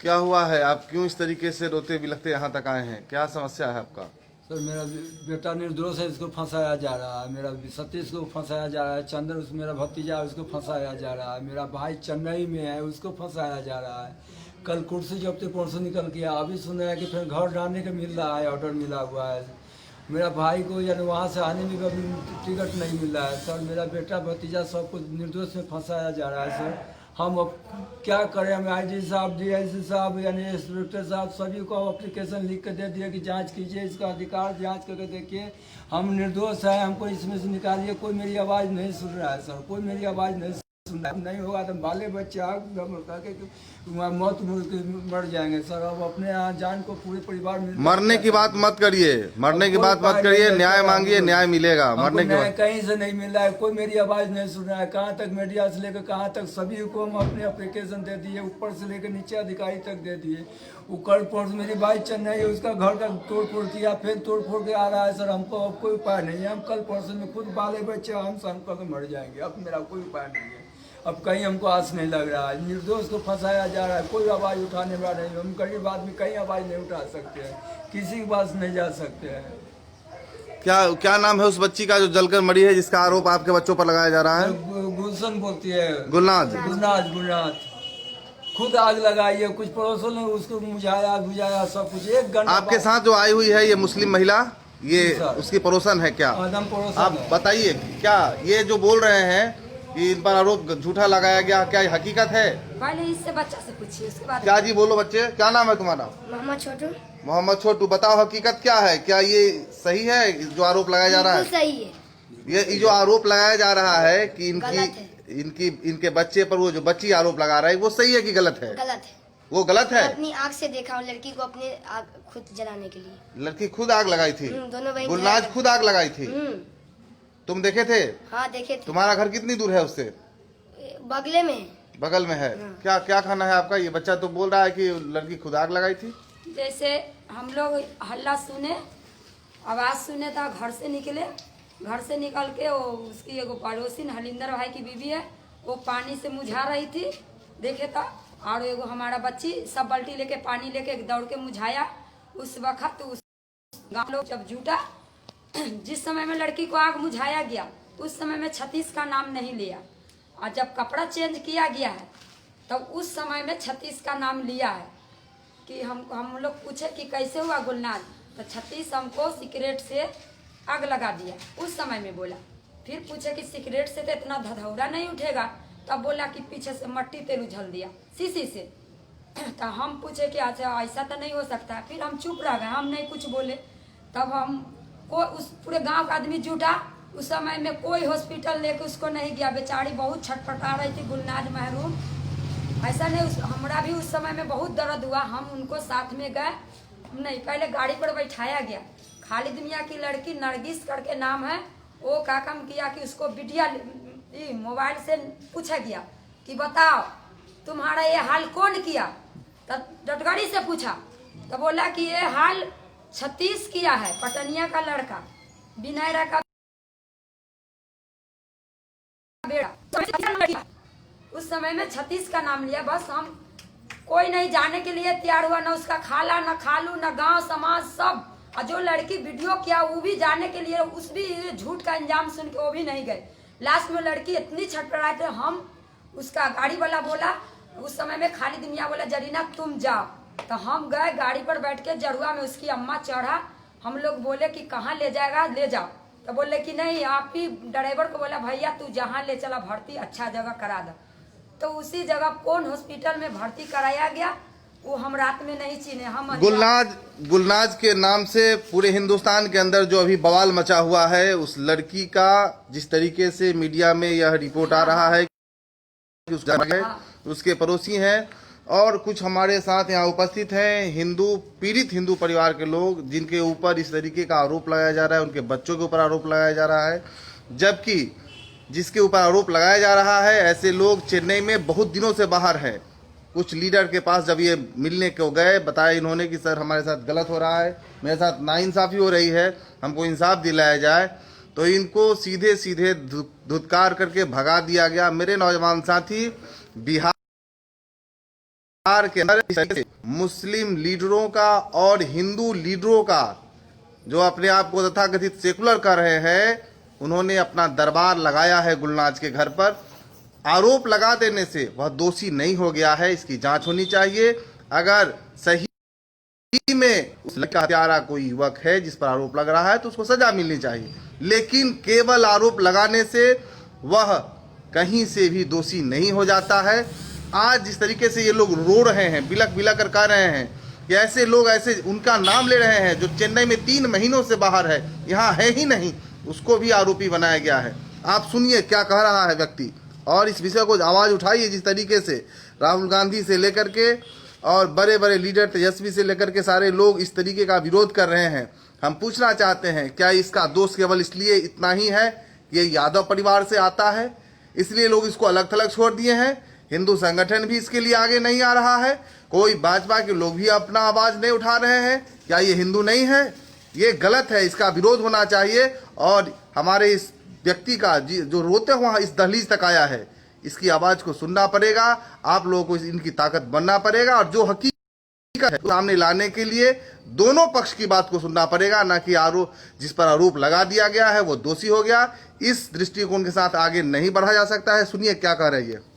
क्या हुआ है? आप क्यों इस तरीके से रोते बिलखते यहाँ तक आए हैं? क्या समस्या है आपका? सर मेरा बेटा निर्दोष है, इसको फंसाया जा रहा है। मेरा सतीश को फंसाया जा रहा है। चंदन उस मेरा भतीजा है, उसको फंसाया जा रहा है। मेरा भाई चेन्नई में है, उसको फंसाया जा रहा है। कल कुर्सी जब तक परसों निकल गया, अभी सुन रहे हैं कि फिर घर डालने का मिल रहा है, ऑर्डर मिला हुआ है। मेरा भाई को यानी वहाँ से आने में कभी टिकट नहीं मिल रहा है। सर मेरा बेटा भतीजा सबको निर्दोष में फंसाया जा रहा है। सर हम अब क्या करें? हम आईजी साहब, डीआईजी साहब, यानी इंस्पेक्टर साहब, सभी को एप्लीकेशन लिख कर दे दिया कि जांच कीजिए, इसका अधिकार जांच करके देखिए। हम निर्दोष है, हमको इसमें से निकालिए। कोई मेरी आवाज़ नहीं सुन रहा है सर, कोई मेरी आवाज़ नहीं सुन रहा है। नहीं होगा तो बाले बच्चे आग करके मौत मर जाएंगे सर। अब अपने यहाँ जान को पूरे परिवार में मरने की बात मत करिए, मरने की बात मत करिए। न्याय मांगिए, न्याय मिलेगा। मरने के बाद कहीं से नहीं मिल रहा है, कोई मेरी आवाज़ नहीं सुन रहा है। कहाँ तक मीडिया से लेकर कहाँ तक सभी को हम अपने एप्लीकेशन दे दिए, ऊपर से लेकर नीचे अधिकारी तक दे दिए। वो कल परसों मेरी भाई चेन्नई है, उसका घर का तोड़ फोड़ किया, फिर तोड़ फोड़ के आ रहा है। सर हमको अब कोई उपाय नहीं है। हम कल परसों में खुद बाले बच्चे हम संकट में मर जाएंगे। अब मेरा कोई उपाय नहीं है। अब कहीं हमको आस नहीं लग रहा है। निर्दोष को फंसाया जा रहा है, कोई आवाज़ उठाने वाला नहीं। हम गरीब आदमी कहीं आवाज़ नहीं उठा सकते हैं, किसी के पास नहीं जा सकते हैं। क्या नाम है उस बच्ची का जो जलकर मरी है, जिसका आरोप आपके बच्चों पर लगाया जा रहा है? गुलशन बोलती है, गुलनाज। गुलनाज खुद आग लगाई है। कुछ पड़ोसों ने उसको बुझाया सब कुछ। 1 घंटा आपके साथ जो आई हुई है ये मुस्लिम महिला, ये उसकी पड़ोसन है क्या? आप है। बताइए, क्या ये जो बोल रहे हैं कि इन पर आरोप झूठा लगाया गया, क्या ये हकीकत है? पहले इससे बच्चा से पूछिए, उसके बाद। क्या जी बोलो बच्चे, क्या नाम है तुम्हारा? मोहम्मद छोटू। मोहम्मद छोटू, बताओ हकीकत क्या है? क्या ये सही है जो आरोप लगाया जा रहा है? सही है। ये जो आरोप लगाया जा रहा है कि गलत है। इनके बच्चे पर, वो जो बच्ची आरोप लगा रहा है, वो सही है कि गलत है? गलत है। वो गलत है। अपनी आग से देखा और लड़की को अपने आग खुद जलाने के लिए। लड़की खुद आग लगाई थी? दोनों बहन गुलनाज खुद आग लगाई थी? तुम देखे थे? हाँ देखे थे। तुम्हारा घर कितनी दूर है उससे? बगले में। बगल में है। क्या क्या खाना है आपका? ये बच्चा तो बोल रहा है कि लड़की खुद आग लगाई थी। जैसे हम लोग हल्ला सुने, आवाज़ सुने तो घर से निकले। घर से निकल के वो उसकी एगो पड़ोसी हलिंदर भाई की बीवी है, वो पानी से मुझा रही थी, देखे था। और एगो हमारा बच्ची सब बाल्टी लेके पानी लेके दौड़ के मुझाया। उस वक्त उस गाँव लोग जब जुटा, जिस समय में लड़की को आग मुझाया गया उस समय में 36 का नाम नहीं लिया। और जब कपड़ा चेंज किया गया है तब तो उस समय में 36 का नाम लिया है। कि हम लोग पूछे कि कैसे हुआ गुलनाज, तो 36 हमको सिगरेट से आग लगा दिया, उस समय में बोला। फिर पूछे कि सिगरेट से तो इतना धधौरा नहीं उठेगा, तब बोला कि पीछे से मट्टी तेल उछल दिया शीशी से। तो हम पूछे कि अच्छा ऐसा तो नहीं हो सकता। फिर हम चुप रह गए, हम नहीं कुछ बोले। तब हम को उस पूरे गांव का आदमी जुटा। उस समय में कोई हॉस्पिटल लेके उसको नहीं गया। बेचारी बहुत छटपटा रही थी गुलनाज महरूम। ऐसा नहीं, हमारा भी उस समय में बहुत दर्द हुआ। हम उनको साथ में गए, नहीं पहले गाड़ी पर बैठाया गया। खालिद मियाँ की लड़की नरगिस करके नाम है, वो क्या काम किया कि उसको वीडियो मोबाइल से पूछा गया कि बताओ तुम्हारा ये हाल कौन किया। तब डटगड़ी से पूछा तो बोला कि ये हाल 36 किया है, पटनिया का लड़का विनयरा का बेटा। उस समय में 36 का नाम लिया। बस हम कोई नहीं जाने के लिए तैयार हुआ, ना उसका खाला, ना खालू, ना गांव समाज सब। और जो लड़की वीडियो किया वो भी जाने के लिए, उस भी झूठ का इंजाम सुन के वो भी नहीं गए। लास्ट में लड़की इतनी छटपटाई थे, हम उसका गाड़ी वाला बोला, उस समय में खालिद मियाँ बोला जरीना तुम जाओ। तो हम गए, गाड़ी पर बैठ के जरुआ में उसकी अम्मा चढ़ा। हम लोग बोले कि कहाँ ले जाएगा, ले जाओ। तो बोले कि नहीं, आप ही ड्राइवर को बोला भैया तू जहाँ ले चला भर्ती अच्छा जगह करा दो। तो उसी जगह कौन हॉस्पिटल में भर्ती कराया गया वो हम रात में नहीं चिन्हे। हम गुलनाज के नाम से पूरे हिंदुस्तान के अंदर जो अभी बवाल मचा हुआ है, उस लड़की का जिस तरीके से मीडिया में यह रिपोर्ट आ रहा है कि उस उसके पड़ोसी हैं और कुछ हमारे साथ यहाँ उपस्थित हैं पीड़ित हिंदू परिवार के लोग, जिनके ऊपर इस तरीके का आरोप लगाया जा रहा है, उनके बच्चों के ऊपर आरोप लगाया जा रहा है। जबकि जिसके ऊपर आरोप लगाया जा रहा है ऐसे लोग चेन्नई में बहुत दिनों से बाहर हैं। कुछ लीडर के पास जब ये मिलने को गए, बताया इन्होंने कि सर हमारे साथ गलत हो रहा है, मेरे साथ नाइंसाफ़ी हो रही है, हमको इंसाफ दिलाया जाए। तो इनको सीधे सीधे धुतकार करके भगा दिया गया। मेरे नौजवान साथी बिहार बिहार के अंदर मुस्लिम लीडरों का और हिंदू लीडरों का, जो अपने आप को तथाकथित सेकुलर कर रहे हैं, उन्होंने अपना दरबार लगाया है गुलनाज के घर पर। आरोप लगा देने से वह दोषी नहीं हो गया है, इसकी जांच होनी चाहिए। अगर सही में उस लड़का हत्यारा कोई युवक है जिस पर आरोप लग रहा है तो उसको सजा मिलनी चाहिए, लेकिन केवल आरोप लगाने से वह कहीं से भी दोषी नहीं हो जाता है। आज जिस तरीके से ये लोग रो रहे हैं, बिलक बिलक कर कह रहे हैं कि ऐसे लोग, ऐसे उनका नाम ले रहे हैं जो चेन्नई में 3 महीनों से बाहर है, यहाँ है ही नहीं, उसको भी आरोपी बनाया गया है। आप सुनिए क्या कह रहा है व्यक्ति, और इस विषय को आवाज़ उठाइए। जिस तरीके से राहुल गांधी से लेकर के और बड़े बड़े लीडर तेजस्वी से लेकर के सारे लोग इस तरीके का विरोध कर रहे हैं, हम पूछना चाहते हैं क्या इसका दोष केवल इसलिए इतना ही है कि ये यादव परिवार से आता है, इसलिए लोग इसको अलग थलग छोड़ दिए हैं? हिंदू संगठन भी इसके लिए आगे नहीं आ रहा है, कोई भाजपा के लोग भी अपना आवाज नहीं उठा रहे हैं? क्या ये हिंदू नहीं है? ये गलत है, इसका विरोध होना चाहिए। और हमारे इस व्यक्ति का जो रोते हुआ इस दहलीज तक आया है, इसकी आवाज को सुनना पड़ेगा, आप लोगों को इनकी ताकत बनना पड़ेगा, और जो हकीकत है सामने लाने के लिए दोनों पक्ष की बात को सुनना पड़ेगा, ना कि आरोप, जिस पर आरोप लगा दिया गया है वो दोषी हो गया। इस दृष्टिकोण के साथ आगे नहीं बढ़ा जा सकता है। सुनिए क्या कह रही है।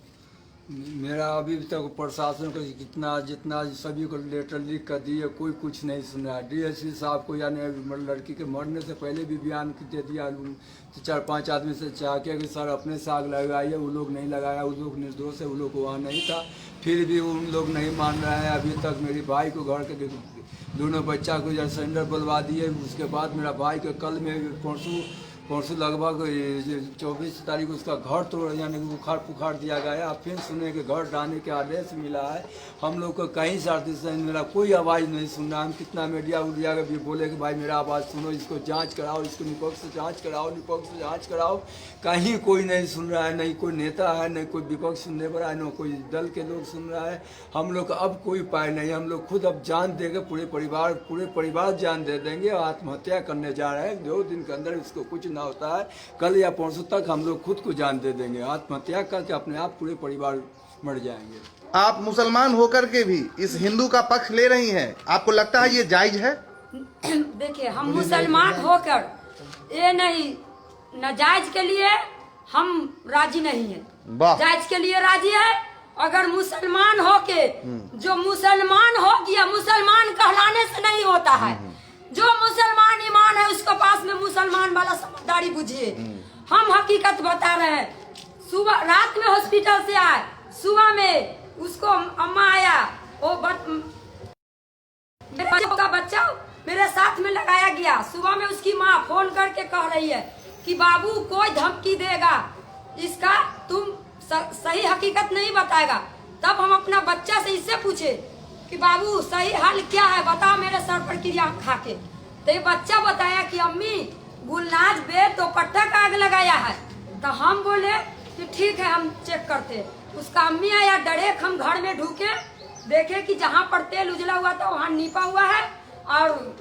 मेरा अभी तक प्रशासन को जितना सभी को लेटर लिख कर दिए, कोई कुछ नहीं सुन रहा। डीएसपी साहब को यानी लड़की के मरने से पहले भी बयान दे दिया, 4-5 आदमी से चाह के कि सर अपने से आग लगाइए, वो लोग नहीं लगाया, वो लोग निर्दोष है, वो लोग वहाँ नहीं था, फिर भी उन लोग नहीं मान रहे हैं। अभी तक मेरे भाई को घर के दोनों बच्चा को सिलेंडर बुलवा दिए, उसके बाद मेरा भाई के कल में परसों लगभग 24 तारीख उसका घर तोड़ यानी बुखार पुखार दिया गया। अब फिर सुने कि घर डालने के आदेश मिला है। हम लोग को कहीं से मेरा कोई आवाज़ नहीं सुन रहा। हम कितना मीडिया उडिया का भी बोले कि भाई मेरा आवाज़ सुनो, इसको जांच कराओ, इसको निपक्ष से जांच कराओ, निपक्ष से जांच कराओ, कहीं कोई नहीं सुन रहा है। नहीं कोई नेता है, नहीं कोई विपक्ष सुनने पर है, न कोई दल के लोग सुन रहा है। हम लोग का अब कोई उपाय नहीं, हम लोग खुद अब जान देंगे, पूरे परिवार जान दे देंगे, आत्महत्या करने जा रहे हैं। 2 दिन के अंदर इसको कुछ ना होता है, कल या परसों तक हम लोग खुद को जान दे देंगे, आत्महत्या करके अपने आप पूरे परिवार मर जाएंगे। आप मुसलमान होकर के भी इस हिंदू का पक्ष ले रही हैं, आपको लगता है ये जायज है? देखिए, हम मुसलमान होकर ये नहीं, नाजायज के लिए हम राजी नहीं है, जायज के लिए राजी है। अगर मुसलमान होके जो मुसलमान हो गया, मुसलमान कहलाने से नहीं होता है। जो मुसलमान ईमान है उसके पास में मुसलमान वाला समझदारी बुझिए। हम हकीकत बता रहे हैं। सुबह रात में हॉस्पिटल से आए, सुबह में उसको अम्मा आया, वो का बच्चा मेरे साथ में लगाया गया। सुबह में उसकी माँ फोन करके कह रही है कि बाबू कोई धमकी देगा इसका, तुम सही हकीकत नहीं बताएगा। तब हम अपना बच्चा से इससे पूछे कि बाबू सही हाल क्या है, बताओ मेरे सर पर क्रिया खा के। तो ये बच्चा बताया कि अम्मी गुलनाज बेर तो पट्टा का आग लगाया है। तो हम बोले कि ठीक है, हम चेक करते। उसका अम्मी आया, डरेक हम घर में ढूके, देखे कि जहाँ पर तेल उजला हुआ था वहाँ नीपा हुआ है, और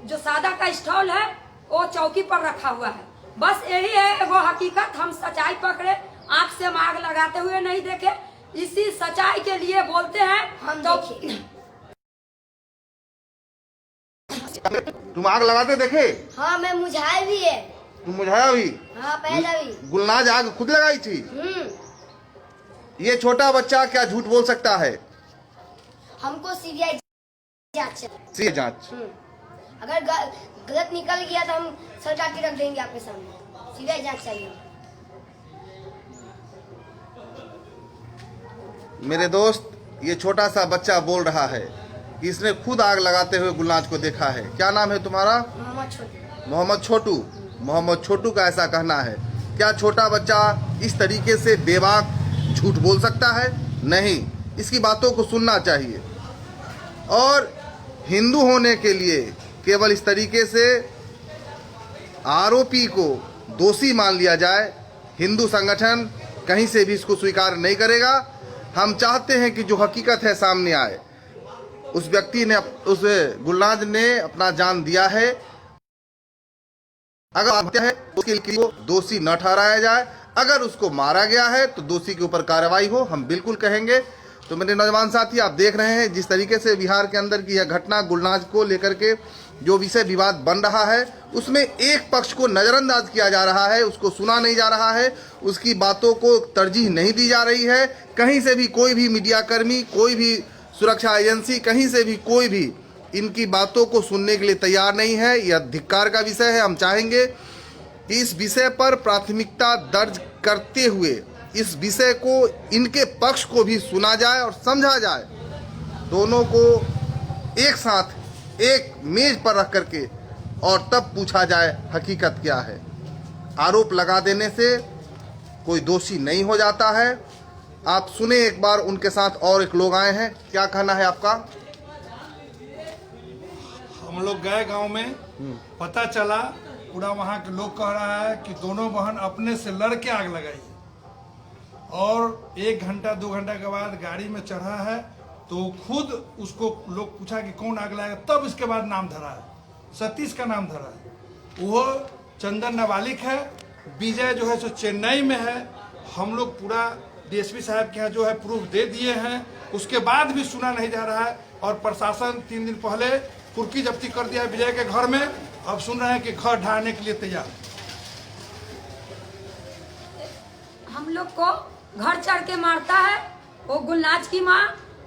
जो सादा का स्टॉल है वो चौकी पर रखा हुआ है। बस यही है वो हकीकत। हम सच्चाई पकड़े, आंख से हम आग लगाते हुए नहीं देखे, इसी सच्चाई के लिए बोलते हैं हम। तो तुम आग लगाते देखे? हाँ, मैं मुझाए भी है। तुम मुझाया भी? हाँ, पहले भी। गुलनाज आग खुद लगाई थी? ये छोटा बच्चा क्या झूठ बोल सकता है? हमको सीबीआई जांच अगर गलत निकल गया तो हम सरकार के रख देंगे आपके सामने। सीबीआई जांच चाहिए। मेरे दोस्त, ये छोटा सा बच्चा बोल रहा है कि इसने खुद आग लगाते हुए गुलनाज को देखा है। क्या नाम है तुम्हारा? मोहम्मद छोटू। मोहम्मद छोटू का ऐसा कहना है। क्या छोटा बच्चा इस तरीके से बेबाक झूठ बोल सकता है? नहीं, इसकी बातों को सुनना चाहिए। और हिंदू होने के लिए केवल इस तरीके से आरोपी को दोषी मान लिया जाए, हिंदू संगठन कहीं से भी इसको स्वीकार नहीं करेगा। हम चाहते हैं कि जो हकीकत है सामने आए। उस व्यक्ति ने, उस गुलनाज ने अपना जान दिया है। अगर हत्या है उसके लिए दोषी न ठहराया जाए, अगर उसको मारा गया है तो दोषी के ऊपर कार्रवाई हो, हम बिल्कुल कहेंगे। तो मेरे नौजवान साथी, आप देख रहे हैं जिस तरीके से बिहार के अंदर की यह घटना गुलनाज को लेकर के जो विषय विवाद बन रहा है, उसमें एक पक्ष को नज़रअंदाज किया जा रहा है, उसको सुना नहीं जा रहा है, उसकी बातों को तरजीह नहीं दी जा रही है। कहीं से भी कोई भी मीडियाकर्मी, कोई भी सुरक्षा एजेंसी, कहीं से भी कोई भी इनकी बातों को सुनने के लिए तैयार नहीं है। यह धिक्कार का विषय है। हम चाहेंगे कि इस विषय पर प्राथमिकता दर्ज करते हुए इस विषय को, इनके पक्ष को भी सुना जाए और समझा जाए। दोनों को एक साथ एक मेज पर रख करके और तब पूछा जाए हकीकत क्या है। आरोप लगा देने से कोई दोषी नहीं हो जाता है। आप सुने एक बार, उनके साथ और एक लोग आए हैं। क्या कहना है आपका? हम लोग गए गांव में, पता चला पूरा वहाँ के लोग कह रहा है कि दोनों बहन अपने से लड़ के आग लगाई और 1 घंटा 2 घंटा के बाद गाड़ी में चढ़ा है तो खुद उसको लोग पूछा कि कौन आग लगाएगा, तब इसके बाद नाम धरा है, सतीश का नाम धरा है। वो चंदन नाबालिग है, विजय जो है सो चेन्नई में है। हम लोग पूरा डीएसपी साहब के यहाँ जो है प्रूफ दे दिए हैं, उसके बाद भी सुना नहीं जा रहा है। और प्रशासन 3 दिन पहले कुर्की जब्ती कर दिया विजय के घर में, अब सुन रहे हैं कि घर ढहाने के लिए तैयार। हम लोग को घर चढ़ के मारता है वो गुलनाज की माँ,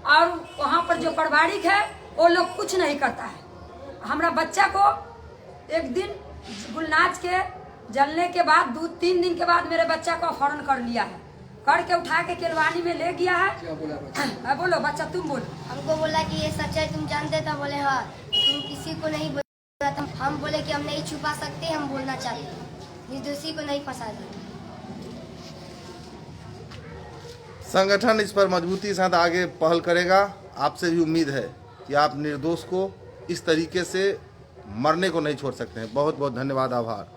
और वहाँ पर जो परिवारिक है वो लोग कुछ नहीं करता है। हमारा बच्चा को एक दिन गुलनाज के जलने के बाद 2-3 दिन के बाद मेरे बच्चा को अपहरण कर लिया है, करके उठा के केलवानी में ले गया है। क्या बोला? बोलो बच्चा, तुम बोलो। हमको बोला कि ये सच है, तुम जानते था? बोले हाँ। तुम किसी को नहीं बोला था? हम बोले कि हम नहीं छुपा सकते, हम बोलना चाहते, निर्दोषी को नहीं फंसा सकते। संगठन इस पर मजबूती के साथ आगे पहल करेगा। आपसे भी उम्मीद है कि आप निर्दोष को इस तरीके से मरने को नहीं छोड़ सकते हैं। बहुत बहुत धन्यवाद, आभार।